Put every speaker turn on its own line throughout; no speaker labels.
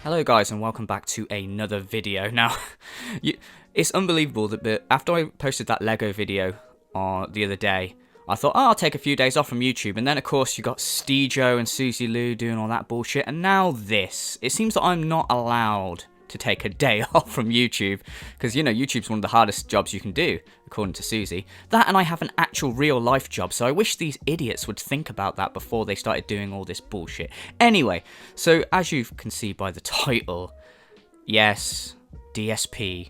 Hello guys and welcome back to another video. Now, it's unbelievable that after I posted that Lego video the other day, I thought, oh, I'll take a few days off from YouTube, and then of course you got Stejo and Susie Lou doing all that bullshit, and now this. It seems that I'm not allowed to take a day off from YouTube, because, you know, YouTube's one of the hardest jobs you can do, according to Susie. That, and I have an actual real life job, so I wish these idiots would think about that before they started doing all this bullshit. Anyway, so as you can see by the title, yes, DSP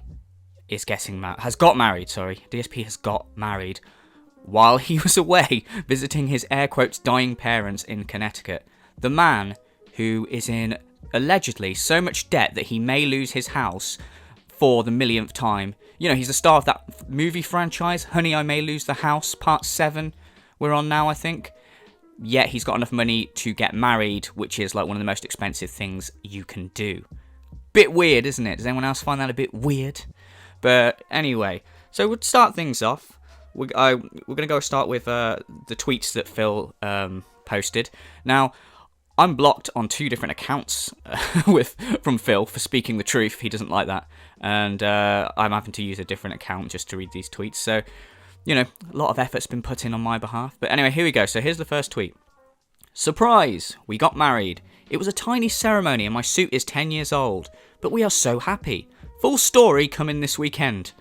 has got married, DSP has got married while he was away visiting his air quotes dying parents in Connecticut. The man who is in allegedly so much debt that he may lose his house for the millionth time. You know, he's the star of that movie franchise, Honey, I May Lose the House, Part 7 we're on now, I think. Yet he's got enough money to get married, which is like one of the most expensive things you can do. Bit weird, isn't it? Does anyone else find that a bit weird? But anyway, so we'll start things off. We're going to go start with the tweets that Phil posted. Now, I'm blocked on 2 different accounts from Phil for speaking the truth. He doesn't like that. And I'm having to use a different account just to read these tweets. So, you know, a lot of effort's been put in on my behalf. But anyway, here we go. So here's the first tweet. Surprise! We got married. It was a tiny ceremony and my suit is 10 years old. But we are so happy. Full story coming this weekend.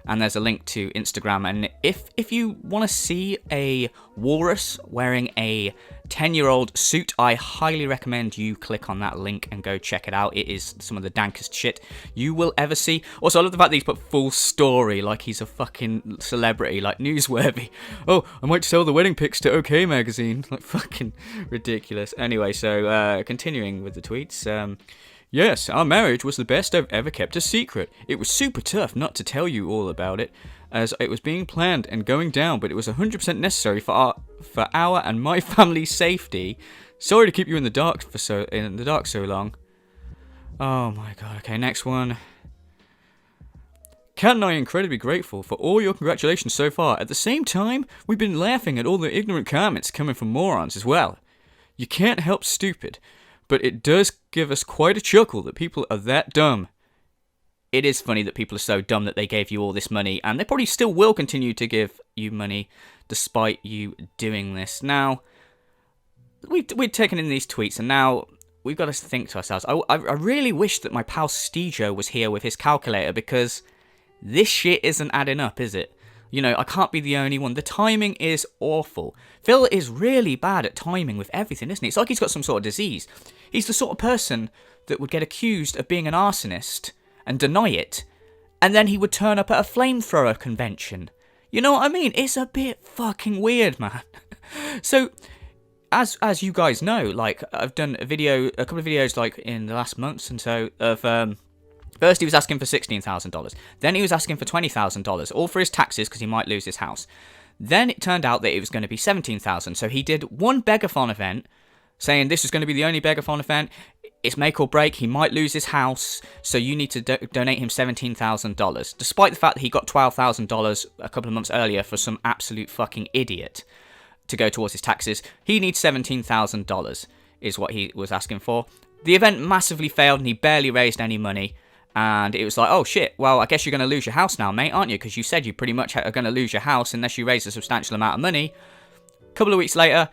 And there's a link to Instagram, and if you want to see a walrus wearing a 10-year-old suit, I highly recommend you click on that link and go check it out. It is some of the dankest shit you will ever see. Also, I love the fact that he's put full story, like he's a fucking celebrity, like newsworthy. Oh, I might sell the wedding pics to OK Magazine. Like, fucking ridiculous. Anyway, so continuing with the tweets. Yes, our marriage was the best I've ever kept a secret. It was super tough not to tell you all about it, as it was being planned and going down, but it was 100% necessary for our and my family's safety. Sorry to keep you in the dark so long. Oh my god. Okay, next one. Kat and I are incredibly grateful for all your congratulations so far. At the same time, we've been laughing at all the ignorant comments coming from morons as well. You can't help stupid. But it does give us quite a chuckle that people are that dumb. It is funny that people are so dumb that they gave you all this money, and they probably still will continue to give you money despite you doing this. Now, we've taken in these tweets, and now we've got to think to ourselves. I really wish that my pal Stejo was here with his calculator, because this shit isn't adding up, is it? You know, I can't be the only one. The timing is awful. Phil is really bad at timing with everything, isn't he? It's like he's got some sort of disease. He's the sort of person that would get accused of being an arsonist and deny it, and then he would turn up at a flamethrower convention. You know what I mean? It's a bit fucking weird, man. So, as you guys know, like, I've done a couple of videos, like, in the last months and so, of, first, he was asking for $16,000. Then he was asking for $20,000, all for his taxes because he might lose his house. Then it turned out that it was going to be $17,000. So he did one begathon event, saying this is going to be the only begathon event. It's make or break. He might lose his house, so you need to donate him $17,000. Despite the fact that he got $12,000 a couple of months earlier for some absolute fucking idiot to go towards his taxes, he needs $17,000 is what he was asking for. The event massively failed and he barely raised any money. And it was like, oh shit, well, I guess you're going to lose your house now, mate, aren't you? Because you said you pretty much are going to lose your house unless you raise a substantial amount of money. A couple of weeks later,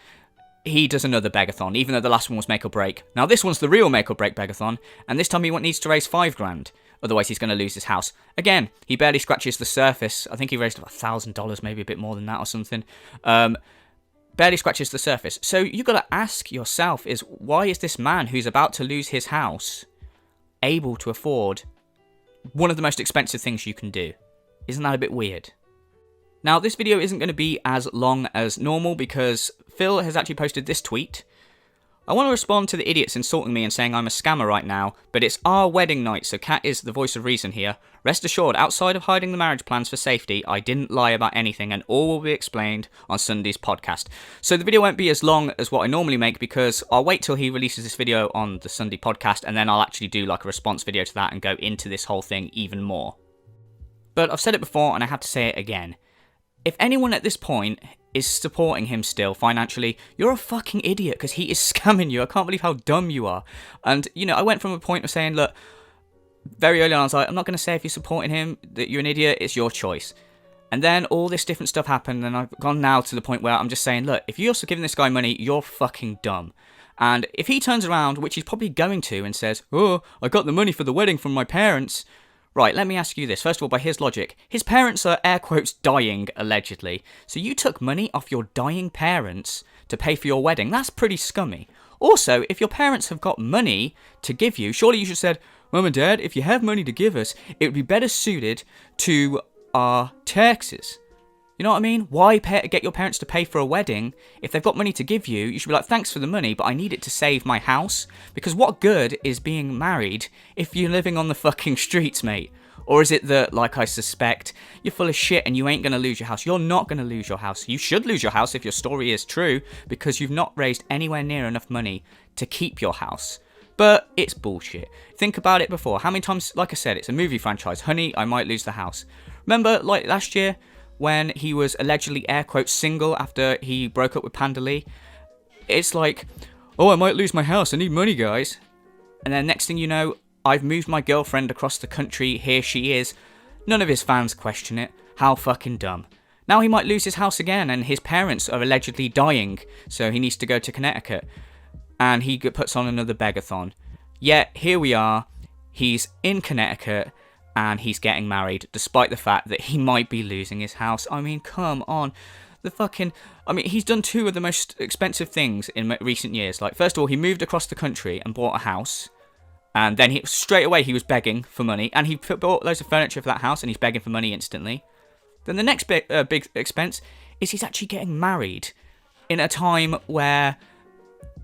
he does another begathon, even though the last one was make or break. Now, this one's the real make or break begathon, and this time he needs to raise $5,000. Otherwise, he's going to lose his house. Again, he barely scratches the surface. I think he raised about $1,000, maybe a bit more than that or something. Barely scratches the surface. So you've got to ask yourself, why is this man who's about to lose his house able to afford one of the most expensive things you can do? Isn't that a bit weird? Now, this video isn't going to be as long as normal because Phil has actually posted this tweet. I want to respond to the idiots insulting me and saying I'm a scammer right now, but it's our wedding night, so Kat is the voice of reason here. Rest assured, outside of hiding the marriage plans for safety, I didn't lie about anything, and all will be explained on Sunday's podcast. So the video won't be as long as what I normally make because I'll wait till he releases this video on the Sunday podcast, and then I'll actually do like a response video to that and go into this whole thing even more. But I've said it before, and I have to say it again. if anyone at this point is supporting him still financially, you're a fucking idiot, because he is scamming you. I can't believe how dumb you are. And, you know, I went from a point of saying, look, very early on, I was like, I'm not going to say if you're supporting him that you're an idiot, it's your choice. And then all this different stuff happened, and I've gone now to the point where I'm just saying, look, if you're also giving this guy money, you're fucking dumb. And if he turns around, which he's probably going to, and says, oh, I got the money for the wedding from my parents. Right, let me ask you this. First of all, by his logic, his parents are, air quotes, dying, allegedly. So you took money off your dying parents to pay for your wedding. That's pretty scummy. Also, if your parents have got money to give you, surely you should have said, Mum and Dad, if you have money to give us, it would be better suited to our taxes. You know what I mean? Why get your parents to pay for a wedding? If they've got money to give you, you should be like, thanks for the money, but I need it to save my house. Because what good is being married if you're living on the fucking streets, mate? Or is it that, like I suspect, you're full of shit and you ain't going to lose your house? You're not going to lose your house. You should lose your house if your story is true, because you've not raised anywhere near enough money to keep your house. But it's bullshit. Think about it before. How many times, like I said, it's a movie franchise. Honey, I might lose the house. Remember, like last year, when he was allegedly, air quotes, single after he broke up with Panda Lee? It's like, oh, I might lose my house. I need money, guys. And then next thing you know, I've moved my girlfriend across the country. Here she is. None of his fans question it. How fucking dumb. Now he might lose his house again, and his parents are allegedly dying, so he needs to go to Connecticut. And he puts on another begathon. Yet, here we are. He's in Connecticut, and he's getting married, despite the fact that he might be losing his house. I mean, come on. He's done two of the most expensive things in recent years. Like, first of all, he moved across the country and bought a house. And then straight away he was begging for money. And he bought loads of furniture for that house, and he's begging for money instantly. Then the next big expense is he's actually getting married in a time where,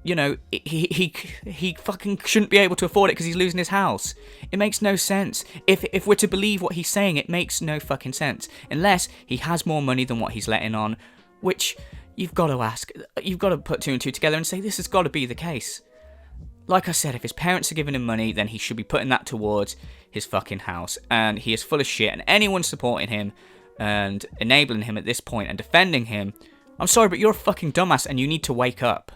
you know, he fucking shouldn't be able to afford it because he's losing his house. It makes no sense. If we're to believe what he's saying, it makes no fucking sense. Unless he has more money than what he's letting on, which you've got to ask. You've got to put two and two together and say this has got to be the case. Like I said, if his parents are giving him money, then he should be putting that towards his fucking house. And he is full of shit, and anyone supporting him and enabling him at this point and defending him, I'm sorry, but you're a fucking dumbass and you need to wake up.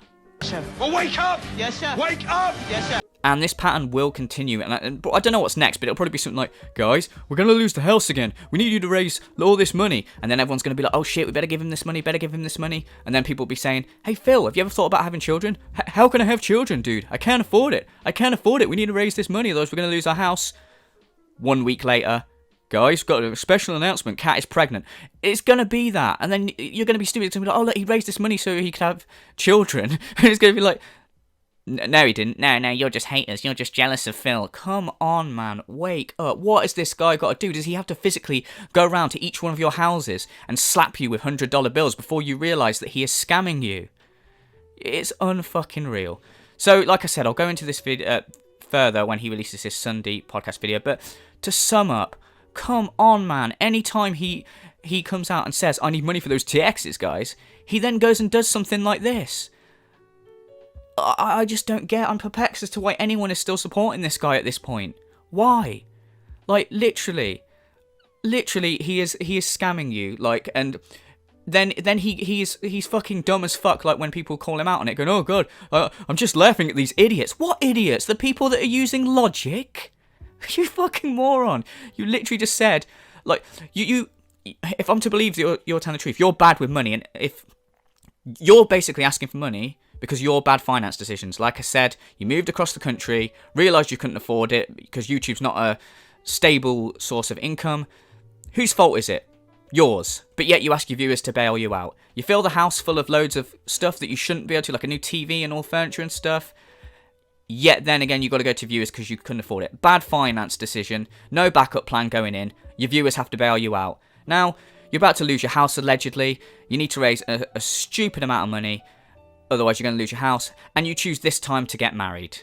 Well, wake up!
Yes, sir.
Wake up!
Yes, sir.
And this pattern will continue. And I don't know what's next, but it'll probably be something like, guys, we're going to lose the house again. We need you to raise all this money. And then everyone's going to be like, oh shit, we better give him this money, And then people will be saying, hey Phil, have you ever thought about having children? How can I have children, dude? I can't afford it. We need to raise this money, otherwise we're going to lose our house. 1 week later, guys, got a special announcement, Kat is pregnant. It's going to be that. And then you're going to be stupid. It's going to be like, oh look, he raised this money so he could have children. And it's going to be like, no, he didn't. No, you're just haters. You're just jealous of Phil. Come on, man. Wake up. What has this guy got to do? Does he have to physically go around to each one of your houses and slap you with $100 bills before you realise that he is scamming you? It's unfucking real. So, like I said, I'll go into this video further when he releases his Sunday podcast video. But to sum up, come on, man. Anytime he comes out and says, I need money for those TXs, guys, he then goes and does something like this. I just don't get. I'm perplexed as to why anyone is still supporting this guy at this point. Why? Like, literally, he is scamming you. Like, and then he's fucking dumb as fuck. Like when people call him out on it, going, "Oh god, I'm just laughing at these idiots." What idiots? The people that are using logic. You fucking moron. You literally just said, like, you. If I'm to believe that you're telling the truth, you're bad with money, and if you're basically asking for money because your bad finance decisions. Like I said, you moved across the country, realised you couldn't afford it because YouTube's not a stable source of income. Whose fault is it? Yours. But yet you ask your viewers to bail you out. You fill the house full of loads of stuff that you shouldn't be able to, like a new TV and all furniture and stuff. Yet then again, you got to go to viewers because you couldn't afford it. Bad finance decision. No backup plan going in. Your viewers have to bail you out. Now, you're about to lose your house allegedly. You need to raise a stupid amount of money. Otherwise, you're going to lose your house. And you choose this time to get married.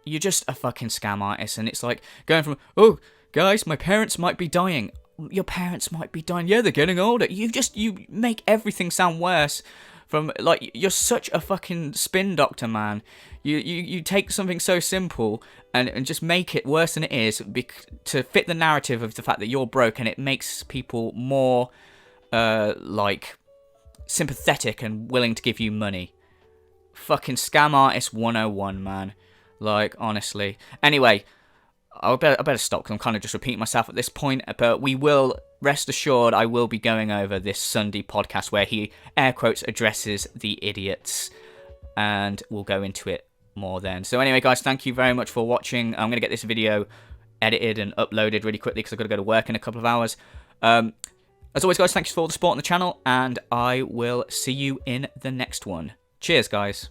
You're just a fucking scam artist. And it's like going from, oh, guys, my parents might be dying. Your parents might be dying. Yeah, they're getting older. You make everything sound worse. From, like, you're such a fucking spin doctor, man. You take something so simple and just make it worse than it is to fit the narrative of the fact that you're broke, and it makes people more like, sympathetic and willing to give you money. Fucking scam artist 101, man. Like, honestly. Anyway, I better stop because I'm kind of just repeating myself at this point. But we will, rest assured, I will be going over this Sunday podcast where he, air quotes, addresses the idiots. And we'll go into it more then. So anyway, guys, thank you very much for watching. I'm going to get this video edited and uploaded really quickly because I've got to go to work in a couple of hours. As always, guys, thanks for all the support on the channel. And I will see you in the next one. Cheers, guys.